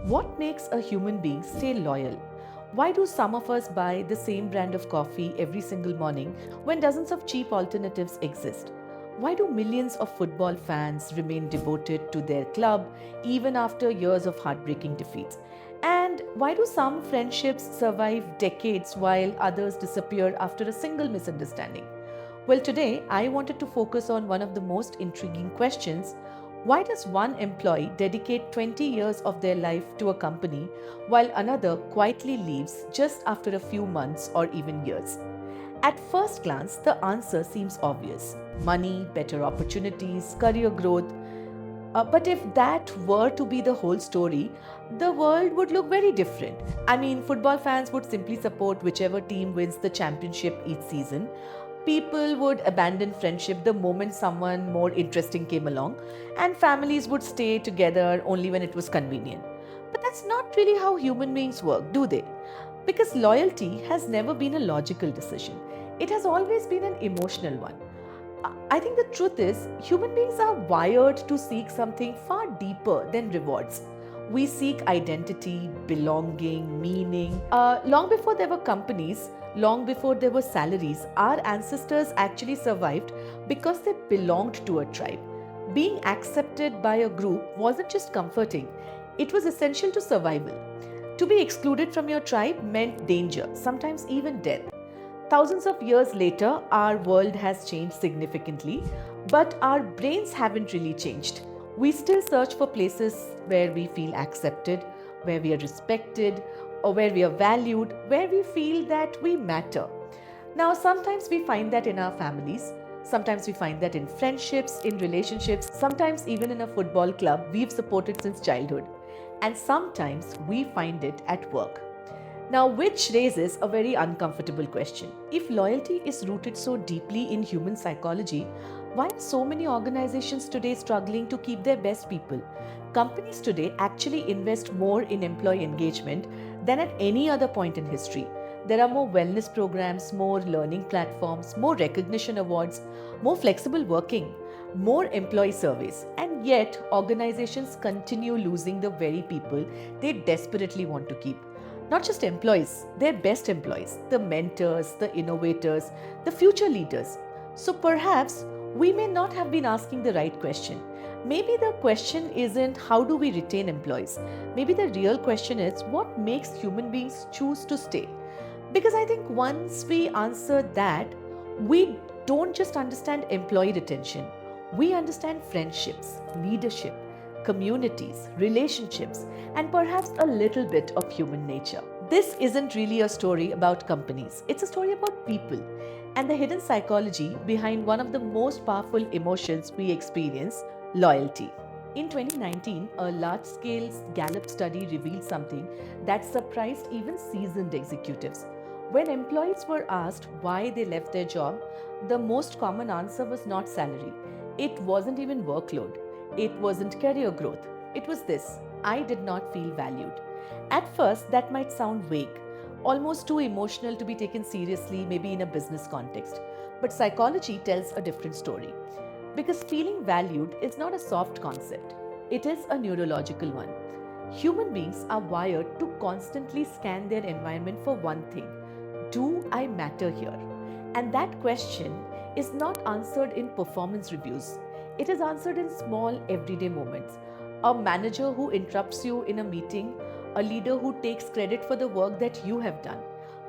What makes a human being stay loyal? Why do some of us buy the same brand of coffee every single morning when dozens of cheap alternatives exist? Why do millions of football fans remain devoted to their club even after years of heartbreaking defeats? And why do some friendships survive decades while others disappear after a single misunderstanding? Well, today I wanted to focus on one of the most intriguing questions. Why does one employee dedicate 20 years of their life to a company while another quietly leaves just after a few months or even years? At first glance, the answer seems obvious: money, better opportunities, career growth. But if that were to be the whole story, the world would look very different. I mean, football fans would simply support whichever team wins the championship each season. People would abandon friendship the moment someone more interesting came along, and families would stay together only when it was convenient. But that's not really how human beings work, do they? Because loyalty has never been a logical decision, it has always been an emotional one. I think the truth is, human beings are wired to seek something far deeper than rewards. We seek identity, belonging, meaning. Long before there were companies, long before there were salaries, our ancestors actually survived because they belonged to a tribe. Being accepted by a group wasn't just comforting, it was essential to survival. To be excluded from your tribe meant danger, sometimes even death. Thousands of years later, our world has changed significantly, but our brains haven't really changed. We still search for places where we feel accepted, where we are respected, or where we are valued, where we feel that we matter. Now, sometimes we find that in our families, sometimes we find that in friendships, in relationships, sometimes even in a football club we've supported since childhood, and sometimes we find it at work. Now, which raises a very uncomfortable question. If loyalty is rooted so deeply in human psychology, why are so many organizations today struggling to keep their best people? Companies today actually invest more in employee engagement than at any other point in history. There are more wellness programs, more learning platforms, more recognition awards, more flexible working, more employee surveys, and yet organizations continue losing the very people they desperately want to keep. Not just employees, their best employees, the mentors, the innovators, the future leaders. So perhaps we may not have been asking the right question. Maybe the question isn't how do we retain employees? Maybe the real question is what makes human beings choose to stay? Because I think once we answer that, we don't just understand employee retention, we understand friendships, leadership, communities, relationships, and perhaps a little bit of human nature. This isn't really a story about companies, it's a story about people and the hidden psychology behind one of the most powerful emotions we experience: loyalty. In 2019, a large scale Gallup study revealed something that surprised even seasoned executives. When employees were asked why they left their job, the most common answer was not salary. It wasn't even workload. It wasn't career growth. It was this: I did not feel valued. At first, that might sound vague, almost too emotional to be taken seriously, maybe in a business context. But psychology tells a different story. Because feeling valued is not a soft concept, it is a neurological one. Human beings are wired to constantly scan their environment for one thing: do I matter here? And that question is not answered in performance reviews, it is answered in small everyday moments. A manager who interrupts you in a meeting, a leader who takes credit for the work that you have done,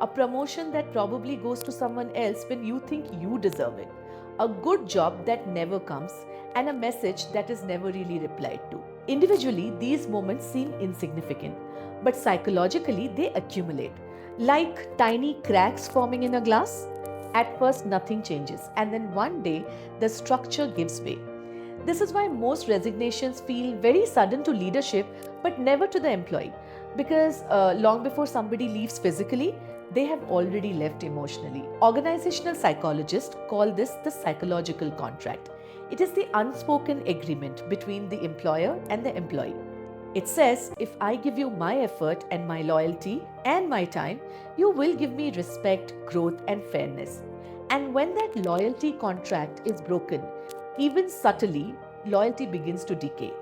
a promotion that probably goes to someone else when you think you deserve it, a good job that never comes, and a message that is never really replied to. Individually, these moments seem insignificant, but psychologically, they accumulate. Like tiny cracks forming in a glass. At first, nothing changes, and then one day, the structure gives way. This is why most resignations feel very sudden to leadership but never to the employee. Because long before somebody leaves physically, they have already left emotionally. Organizational psychologists call this the psychological contract. It is the unspoken agreement between the employer and the employee. It says, if I give you my effort and my loyalty and my time, you will give me respect, growth, and fairness. And when that loyalty contract is broken, even subtly, loyalty begins to decay.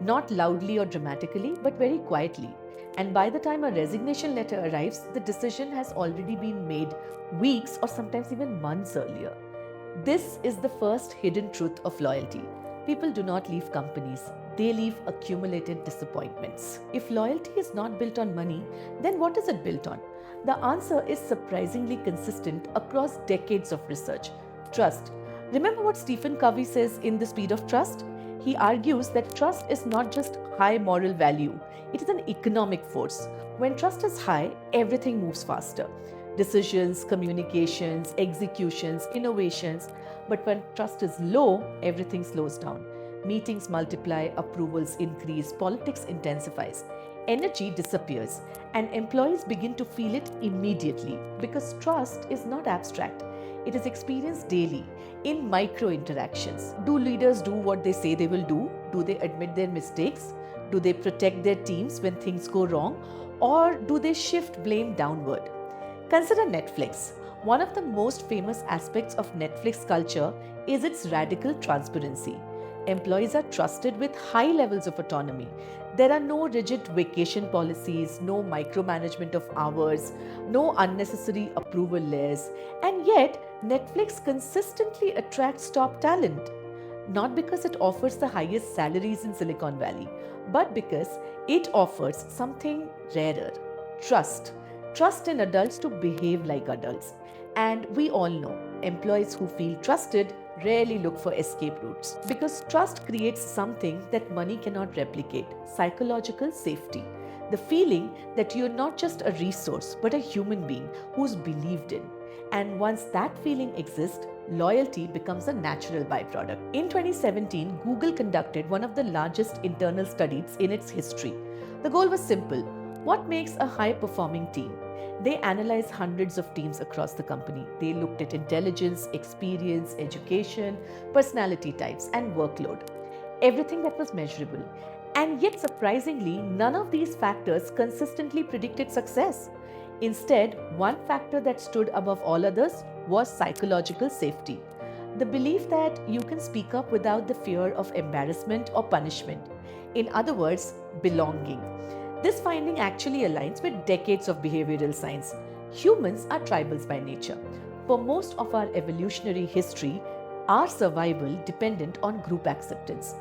not loudly or dramatically, but very quietly. And by the time a resignation letter arrives, the decision has already been made weeks or sometimes even months earlier. This is the first hidden truth of loyalty. People do not leave companies, they leave accumulated disappointments. If loyalty is not built on money, then what is it built on? The answer is surprisingly consistent across decades of research: trust. Remember what Stephen Covey says in The Speed of Trust? He argues that trust is not just high moral value, it is an economic force. When trust is high, everything moves faster: decisions, communications, executions, innovations. But when trust is low, everything slows down. Meetings multiply, approvals increase, politics intensifies, energy disappears, and employees begin to feel it immediately because trust is not abstract. It is experienced daily in micro interactions. Do leaders do what they say they will do? Do they admit their mistakes? Do they protect their teams when things go wrong? Or do they shift blame downward? Consider Netflix. One of the most famous aspects of Netflix culture is its radical transparency. Employees are trusted with high levels of autonomy. There are no rigid vacation policies, no micromanagement of hours, no unnecessary approval layers, and yet Netflix consistently attracts top talent. Not because it offers the highest salaries in Silicon Valley, but because it offers something rarer: trust. Trust in adults to behave like adults. And we all know employees who feel trusted rarely look for escape routes because trust creates something that money cannot replicate: psychological safety. The feeling that you're not just a resource but a human being who's believed in. And once that feeling exists, loyalty becomes a natural byproduct. In 2017, Google conducted one of the largest internal studies in its history. The goal was simple: what makes a high performing team? They analyzed hundreds of teams across the company. They looked at intelligence, experience, education, personality types, and workload. Everything that was measurable. And yet, surprisingly, none of these factors consistently predicted success. Instead, one factor that stood above all others was psychological safety. The belief that you can speak up without the fear of embarrassment or punishment. In other words, belonging. This finding actually aligns with decades of behavioral science. Humans are tribals by nature. For most of our evolutionary history, our survival depended on group acceptance.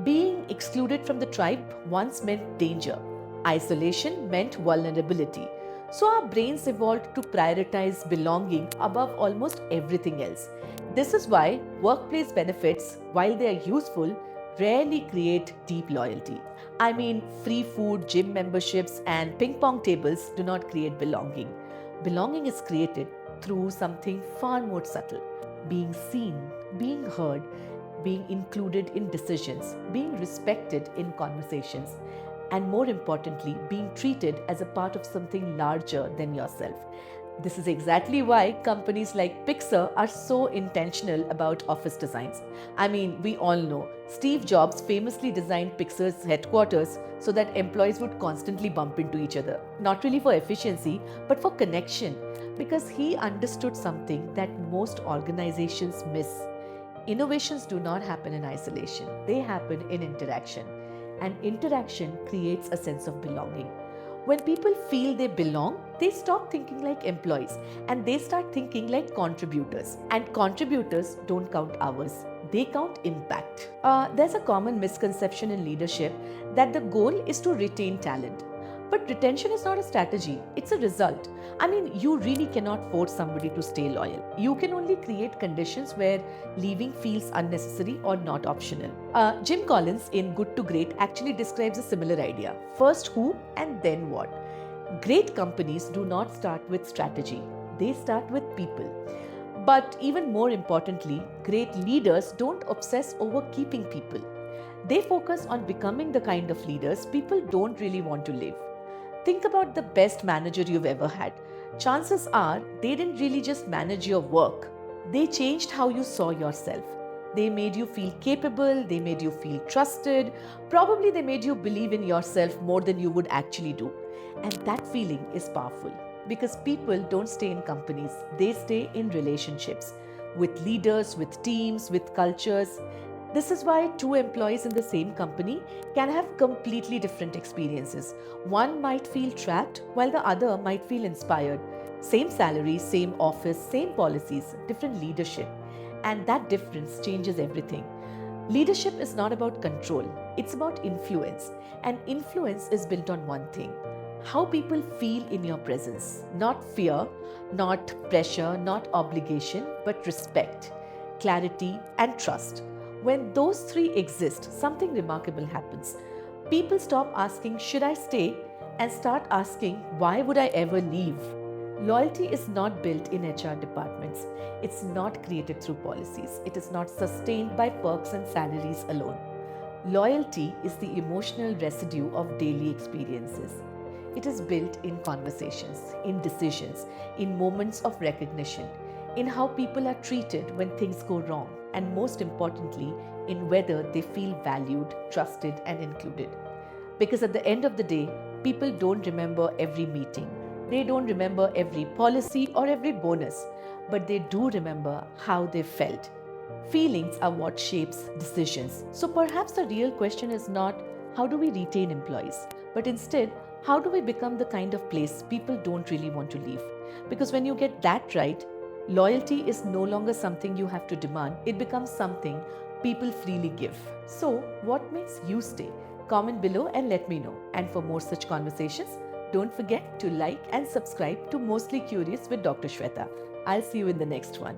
Being excluded from the tribe once meant danger. Isolation meant vulnerability. So our brains evolved to prioritize belonging above almost everything else. This is why workplace benefits, while they are useful, rarely create deep loyalty. I mean, free food, gym memberships, and ping pong tables do not create belonging. Belonging is created through something far more subtle: being seen, being heard, being included in decisions, being respected in conversations, and more importantly, being treated as a part of something larger than yourself. This is exactly why companies like Pixar are so intentional about office designs. I mean, we all know Steve Jobs famously designed Pixar's headquarters so that employees would constantly bump into each other. Not really for efficiency, but for connection, because he understood something that most organizations miss. Innovations do not happen in isolation, they happen in interaction. And interaction creates a sense of belonging. When people feel they belong, they stop thinking like employees and they start thinking like contributors. And contributors don't count hours, they count impact. There's a common misconception in leadership that the goal is to retain talent. But retention is not a strategy, it's a result. I mean, you really cannot force somebody to stay loyal. You can only create conditions where leaving feels unnecessary or not optional. Jim Collins in Good to Great actually describes a similar idea: first who and then what. Great companies do not start with strategy, they start with people. But even more importantly, great leaders don't obsess over keeping people. They focus on becoming the kind of leaders people don't really want to live. Think about the best manager you've ever had. Chances are they didn't really just manage your work, they changed how you saw yourself. They made you feel capable, they made you feel trusted, probably they made you believe in yourself more than you would actually do. And that feeling is powerful because people don't stay in companies, they stay in relationships with leaders, with teams, with cultures. This is why two employees in the same company can have completely different experiences. One might feel trapped while the other might feel inspired. Same salary, same office, same policies, different leadership. And that difference changes everything. Leadership is not about control, it's about influence. And influence is built on one thing: how people feel in your presence. Not fear, not pressure, not obligation, but respect, clarity, and trust. When those three exist, something remarkable happens. People stop asking, "Should I stay?" and start asking, "Why would I ever leave?" Loyalty is not built in HR departments. It's not created through policies. It is not sustained by perks and salaries alone. Loyalty is the emotional residue of daily experiences. It is built in conversations, in decisions, in moments of recognition, in how people are treated when things go wrong, and most importantly, in whether they feel valued, trusted, and included. Because at the end of the day, people don't remember every meeting, they don't remember every policy or every bonus, but they do remember how they felt. Feelings are what shapes decisions. So perhaps the real question is not how do we retain employees, but instead, how do we become the kind of place people don't really want to leave? Because when you get that right, loyalty is no longer something you have to demand, it becomes something people freely give. So, what makes you stay? Comment below and let me know. And for more such conversations, don't forget to like and subscribe to Mostly Curious with Dr. Shweta. I'll see you in the next one.